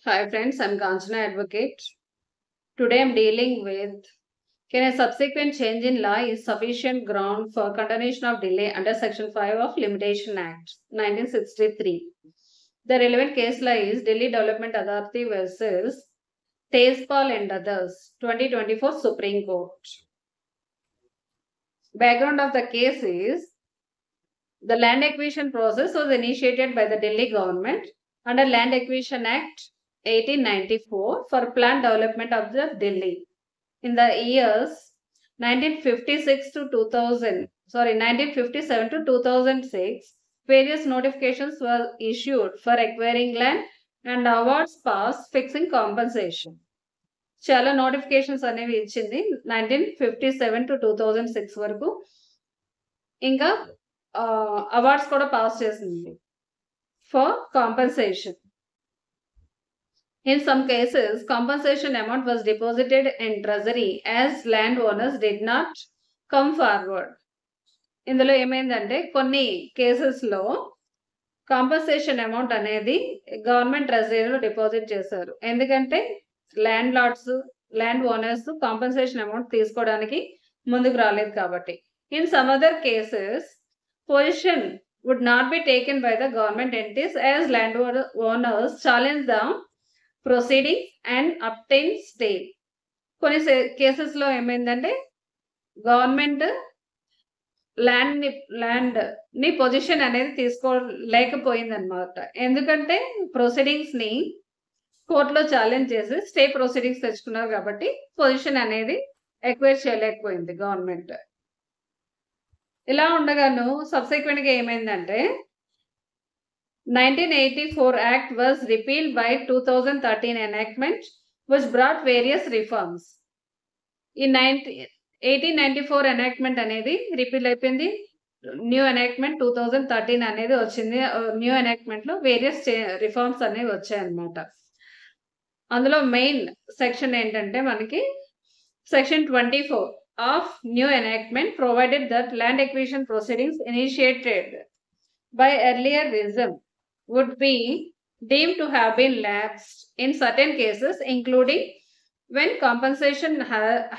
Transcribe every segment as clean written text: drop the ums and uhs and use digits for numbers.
Hi friends, I'm Kanchana Advocate. Today I'm dealing with can a subsequent change in law is sufficient ground for continuation of delay under Section 5 of Limitation Act 1963. The relevant case law is Delhi Development Authority versus Tezpal and others, 2024 Supreme Court. Background of the case is the land acquisition process was initiated by the Delhi government under Land Acquisition Act 1894 for planned development of the Delhi. In the years 1957 to 2006, various notifications were issued for acquiring land and awards passed fixing compensation. చాలా notifications అనేవి ఇచ్చింది 1957 to 2006 వరకు. ఇంకా awards కూడా pass చేసింది for compensation. In some cases, compensation amount was deposited in treasury as landowners did not come forward. ఇందులో ఏమైందంటే కొన్ని కేసెస్లో కాంపన్సేషన్ అమౌంట్ అనేది గవర్నమెంట్ ట్రెజరీలో డిపాజిట్ చేశారు. ఎందుకంటే ల్యాండ్ ఓనర్స్ కాంపన్సేషన్ అమౌంట్ తీసుకోవడానికి ముందుకు రాలేదు కాబట్టి. In some other cases position would not be taken by the government entities as landowners challenge the proceedings and obtain stay. కొన్ని కేసెస్లో ఏమైందంటే గవర్నమెంట్ ల్యాండ్ని పొజిషన్ అనేది తీసుకోలేకపోయిందనమాట. ఎందుకంటే ప్రొసీడింగ్స్ని కోర్టులో ఛాలెంజ్ చేసి స్టే ప్రొసీడింగ్స్ తెచ్చుకున్నారు కాబట్టి పొజిషన్ అనేది ఎక్వైర్ చేయలేకపోయింది గవర్నమెంట్. ఇలా ఉండగాను సబ్సిక్వెంట్గా ఏమైందంటే 1984 Act was repealed by 2013 enactment which brought various reforms. In 1894 enactment అనేది రిపీల్ అయిపోయింది. న్యూ ఎనాక్ట్మెంట్ 2013 అనేది వచ్చింది. న్యూ ఎనాక్ట్మెంట్లో వేరియస్ రిఫార్మ్స్ అనేవి వచ్చాయన్నమాట. అందులో మెయిన్ సెక్షన్ ఏంటంటే మనకి section 24 of new enactment provided that land acquisition proceedings initiated by earlier regime would be deemed to have been lapsed in certain cases, including when compensation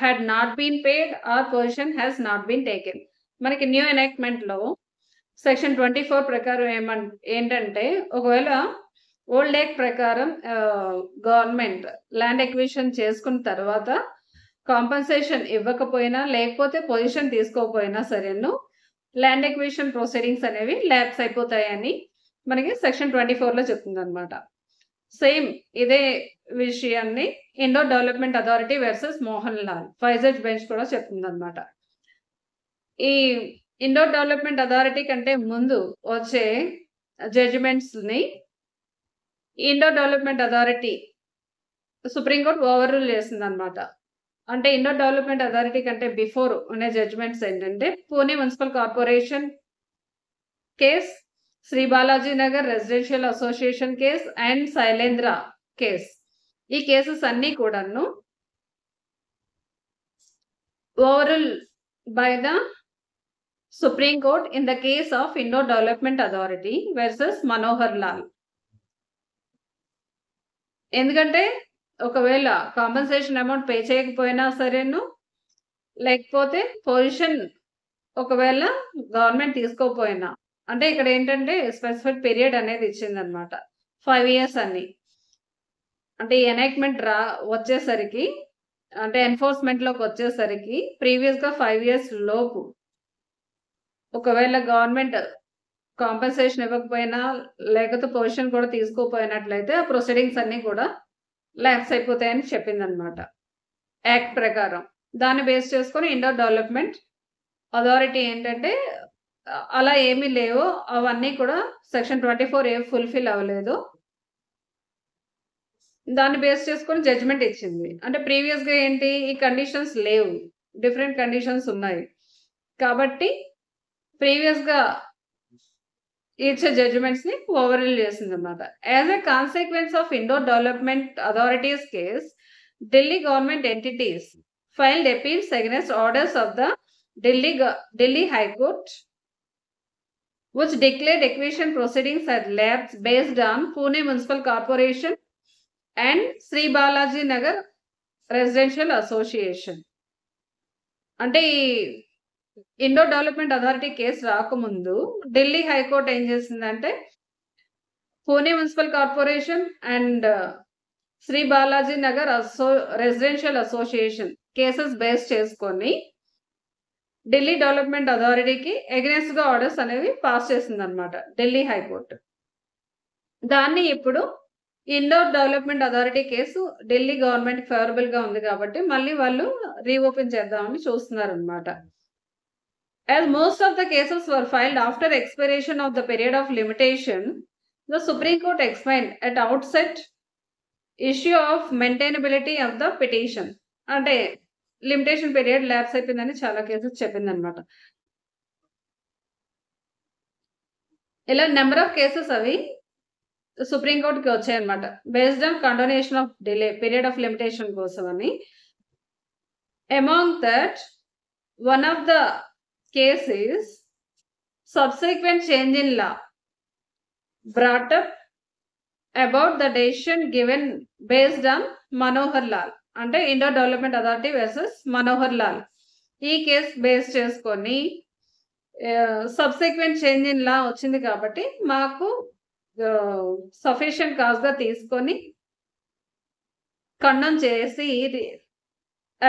had not been paid or position has not been taken. మనకి new ఎనాక్ట్మెంట్లో section 24 ప్రకారం ఏంటంటే ఒకవేళ old act ప్రకారం government land acquisition చేసుకున్న తర్వాత compensation ఇవ్వకపోయినా లేకపోతే position తీసుకోకపోయినా సరేను land acquisition proceedings అనేవి ల్యాప్స్ అయిపోతాయని మనకి సెక్షన్ 24లో చెప్తుంది అనమాట. సేమ్ ఇదే విషయాన్ని Indo development authority versus Mohan Lal 5 judge bench కూడా చెప్తుంది అనమాట. ఈ ఇండో డెవలప్మెంట్ అథారిటీ కంటే ముందు వచ్చే జడ్జిమెంట్స్ని Indo development authority supreme court overrule చేసింది అనమాట. అంటే ఇండో డెవలప్మెంట్ అథారిటీ కంటే బిఫోర్ ఉన్న జడ్జిమెంట్స్ ఏంటంటే Pune municipal corporation case, Shri Balaji Nagar residential association case and Shailendra case. ఈ కేసెస్ అన్నీ కూడాను overruled by the supreme court in the case of Indo development authority versus Manohar Lal. ఎందుకంటే ఒకవేళ కాంపన్సేషన్ అమౌంట్ పే చేయకపోయినా సరేను లేకపోతే పొజిషన్ ఒకవేళ గవర్నమెంట్ తీసుకోకపోయినా, అంటే ఇక్కడ ఏంటంటే స్పెసిఫిక్ పీరియడ్ అనేది ఇచ్చిందనమాట 5 years అని. అంటే ఈ ఎనాక్ట్మెంట్ వచ్చేసరికి అంటే ఎన్ఫోర్స్మెంట్లోకి వచ్చేసరికి ప్రీవియస్గా 5 years లోపు ఒకవేళ గవర్నమెంట్ కాంపన్సేషన్ ఇవ్వకపోయినా లేకపోతే పొజిషన్ కూడా తీసుకోపోయినట్లయితే ఆ ప్రొసీడింగ్స్ అన్నీ కూడా ల్యాప్స్ అయిపోతాయని చెప్పిందనమాట యాక్ట్ ప్రకారం. దాన్ని బేస్ చేసుకొని ఇండో డెవలప్మెంట్ అథారిటీ ఏంటంటే అలా ఏమీ లేవు, అవన్నీ కూడా సెక్షన్ 24 ఏం ఫుల్ఫిల్ అవ్వలేదు, దాన్ని బేస్ చేసుకొని జడ్జిమెంట్ ఇచ్చింది. అంటే ప్రీవియస్గా ఏంటి ఈ కండిషన్స్ లేవు, డిఫరెంట్ కండిషన్స్ ఉన్నాయి కాబట్టి ప్రీవియస్గా ఇచ్చే జడ్జిమెంట్స్ని ఓవర్రూల్ చేసింది అన్నమాట. As a consequence of Indo development authorities case, Delhi government entities filed appeals against orders of the Delhi high court which declared acquisition proceedings had lapsed based on Pune Municipal Corporation and Shri Balaji Nagar residential association. అంటే ఈ Indo development authority case రాకముందు Delhi high court ఏం చేసిందంటే Pune municipal corporation and Shri Balaji Nagar residential association cases base చేసుకొని Delhi development అథారిటీకి against గా orders అనేవి pass చేసింది అనమాట ఢిల్లీ హైకోర్టు. దాన్ని ఇప్పుడు ఇండో development authority case Delhi government favourable గా ఉంది కాబట్టి మళ్ళీ వాళ్ళు రీఓపెన్ చేద్దామని చూస్తున్నారు అనమాట. As most of the cases were filed after expiration of the period of limitation, the Supreme Court explained at outset issue of maintainability of the petition. అంటే limitation period lapse అయిపోయిందని చాలా కేసెస్ చెప్పింది అనమాట. ఇలా number of cases అవి supreme కోర్టుకి వచ్చాయి అనమాట based on condonation of delay period of limitation కోసం అని. Among that one of the case is subsequent change in law brought up about the decision given based on Manohar Lal. అంటే Indo development authority versus Manohar Lal. ఈ case base చేసుకొని subsequent change in లా వచ్చింది కాబట్టి మాకు sufficient cause గా తీసుకొని condemn చేసి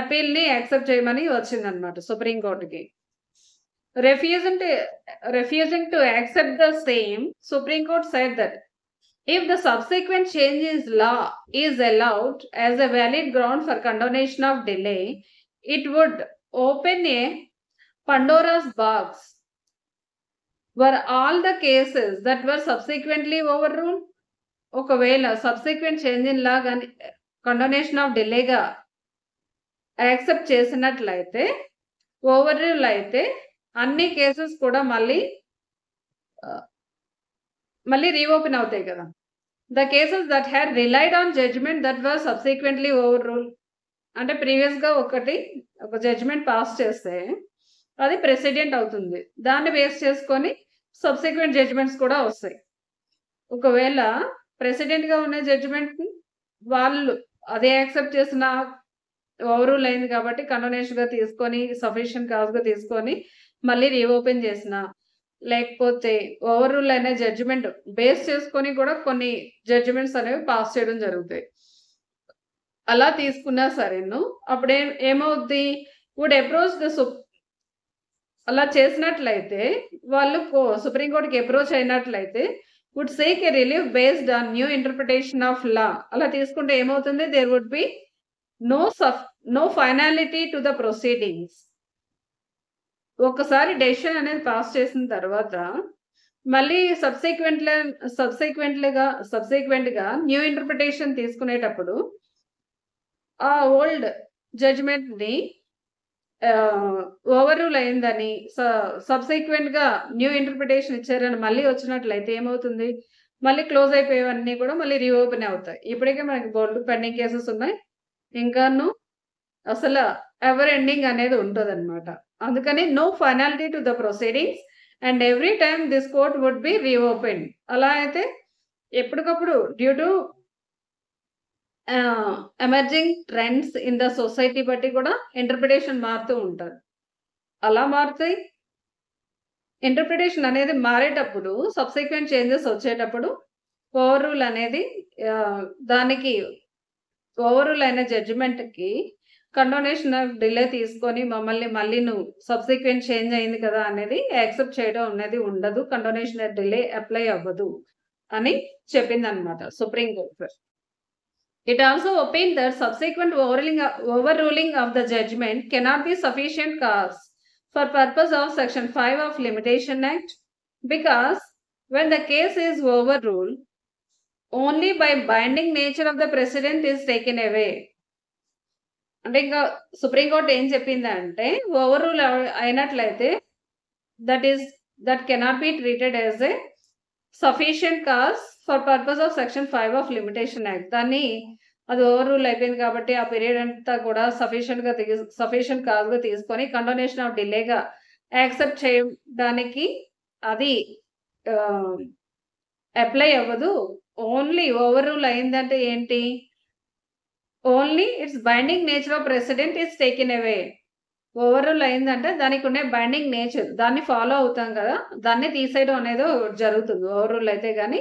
appeal ని యాక్సెప్ట్ చేయమని వచ్చిందనమాట సుప్రీం కోర్టుకి. Refusing to accept the same, Supreme Court said that if the subsequent change in law is allowed as a valid ground for condonation of delay, it would open a Pandora's box where all the cases that were subsequently overruled, ఒకవేళ subsequent change in law కానీ condonation of డిలేగా accept చేసినట్లయితే overrule అయితే అన్ని cases కూడా మళ్ళీ reopen అవుతాయి కదా. The cases that had relied on judgment that were subsequently overrule. అంటే ప్రీవియస్ గా ఒక జడ్జ్మెంట్ పాస్ చేస్తే అది ప్రెసిడెంట్ అవుతుంది. దాన్ని బేస్ చేసుకొని సబ్సిక్వెంట్ జడ్జ్మెంట్స్ కూడా వస్తాయి. ఒకవేళ ప్రెసిడెంట్ గా ఉన్న జడ్జ్మెంట్ వాళ్ళు అదే యాక్సెప్ట్ చేసిన ఓవర్ రూల్ అయింది కాబట్టి కండోనేషన్ గా తీసుకొని సఫిషియంట్ కాజ్ గా తీసుకొని మళ్ళీ రీఓపెన్ చేసిన, లేకపోతే ఓవర్ రూల్ అనే జడ్జిమెంట్ బేస్ చేసుకొని కూడా కొన్ని జడ్జిమెంట్స్ అనేవి పాస్ చేయడం జరుగుతాయి. అలా తీసుకున్నా సరేను అప్పుడు ఏమవుద్ది వుడ్ అప్రోచ్ అలా చేసినట్లయితే వాళ్ళు సుప్రీంకోర్టుకి అప్రోచ్ అయినట్లయితే would seek a relief based on new interpretation of law. అలా తీసుకుంటే ఏమవుతుంది there would be no finality to the proceedings. ఒకసారి డెసిషన్ అనేది పాస్ చేసిన తర్వాత మళ్ళీ సబ్సిక్వెంట్ గా న్యూ ఇంటర్ప్రిటేషన్ తీసుకునేటప్పుడు ఆ ఓల్డ్ జడ్జ్మెంట్ ని ఓవర్ రూల్ అయిందని సబ్సిక్వెంట్ గా న్యూ ఇంటర్ప్రిటేషన్ ఇచ్చారని మళ్ళీ వచ్చినట్లయితే ఏమవుతుంది మళ్ళీ క్లోజ్ అయిపోయేవన్నీ కూడా మళ్ళీ రీఓపెన్ అవుతాయి. ఇప్పటికే మనకి బోర్డు పెండింగ్ కేసెస్ ఉన్నాయి, ఇంకాను అసలు ఎవర్ ఎండింగ్ అనేది ఉంటుంది అనమాట. అందుకని no finality to the proceedings and every time this court would be reopen. అలా అయితే ఎప్పటికప్పుడు due to emerging trends in the society బట్టి కూడా ఇంటర్ప్రిటేషన్ మారుతూ ఉంటారు. అలా మారుతాయి. ఇంటర్ప్రిటేషన్ అనేది మారేటప్పుడు సబ్సిక్వెంట్ చేంజెస్ వచ్చేటప్పుడు ఓవర్ రూల్ అనేది దానికి ఓవర్ రూల్ అయిన జడ్జిమెంట్ కి కండోనేషన్ ఆఫ్ డిలే తీసుకొని మళ్ళీ నువ్వు సబ్సిక్వెంట్ చేంజ్ అయింది కదా అనేది యాక్సెప్ట్ చేయడం అనేది ఉండదు, కండోనేషన్ ఆఫ్ డిలే అప్లై అవ్వదు అని చెప్పింది అనమాట supreme court. It also opined that subsequent overruling of the judgment cannot be sufficient cause for purpose of Section 5 of Limitation Act because when the case is overruled, only by binding nature of the precedent is taken away. అంటే ఇంకా supreme court ఏం చెప్పిందంటే over rule అయినట్లయితే that cannot be treated as a sufficient cause for purpose of Section 5 of limitation act. దాన్ని అది over rule అయిపోయింది కాబట్టి ఆ పీరియడ్ అంతా కూడా సఫిషియంట్ కాజ్ గా తీసుకొని కండోనేషన్ ఆఫ్ డిలేగా యాక్సెప్ట్ చేయడానికి అది అప్లై అవ్వదు. ఓన్లీ ఓవర్ రూల్ అయిందంటే ఏంటి only it's binding nature of president is taken away. Over rule అయిందంటే దానికి ఉండే బైండింగ్ నేచర్ దాన్ని ఫాలో అవుతాం కదా, దాన్ని తీసేయడం అనేది జరుగుతుంది ఓవర్ రూల్ అయితే. కానీ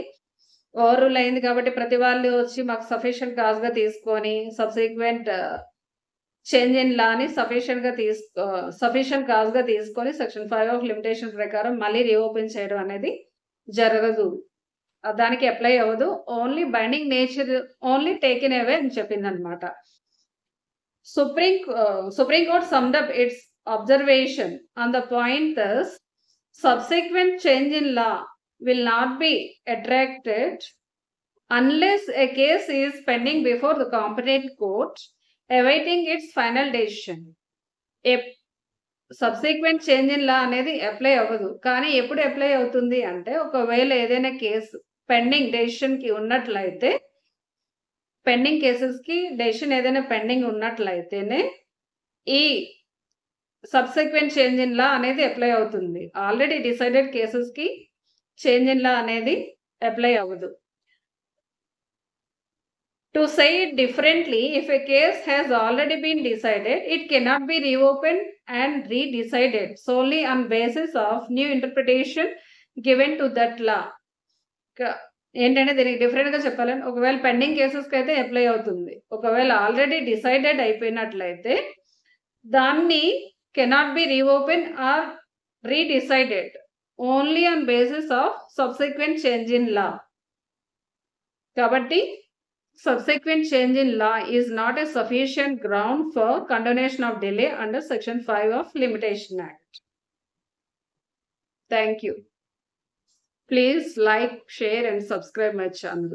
ఓవర్ రూల్ అయింది కాబట్టి ప్రతి వాళ్ళు వచ్చి మాకు సఫిషియెంట్ కాజ్ గా తీసుకొని సబ్సిక్వెంట్ చేంజ్ ఇన్ లాని సఫిషియెంట్ కాజ్ గా తీసుకొని సెక్షన్ 5 ఆఫ్ లిమిటేషన్ ప్రకారం మళ్ళీ రీఓపెన్ చేయడం అనేది జరగదు, దానికి అప్లై అవ్వదు. Only binding nature only taken away అని చెప్పింది అనమాట. Supreme Court summed up its observation on the point thus: subsequent change in law will not be attracted unless a case is pending before the competent court awaiting its final decision. Subsequent change in లా అనేది apply అవ్వదు. కానీ ఎప్పుడు apply అవుతుంది అంటే ఒకవేళ ఏదైనా case pending decision కి ఉన్నట్లయితే, పెండింగ్ కేసెస్ కి డెసిషన్ ఏదైనా పెండింగ్ ఉన్నట్లయితేనే ఈ సబ్సిక్వెంట్ చేంజ్ ఇన్ లా అనేది అప్లై అవుతుంది. ఆల్రెడీ డిసైడెడ్ కేసెస్ కి చేంజ్ ఇన్ లా అనేది అప్లై అవ్వదు. To say it differently, if a case has already been decided, it cannot be reopened and redecided solely on basis of new interpretation given to that law. ఏంటంటే దీనికి different గా చెప్పాలని, ఒకవేళ pending cases కి అయితే apply అవుతుంది. ఒకవేళ already decided అయిపోయినట్లయితే దాన్ని cannot be reopen or redecided only on basis of subsequent change in law. కాబట్టి subsequent change in law is not a sufficient ground for condonation of delay under Section 5 of Limitation Act. Thank you. Please like, share and subscribe my channel.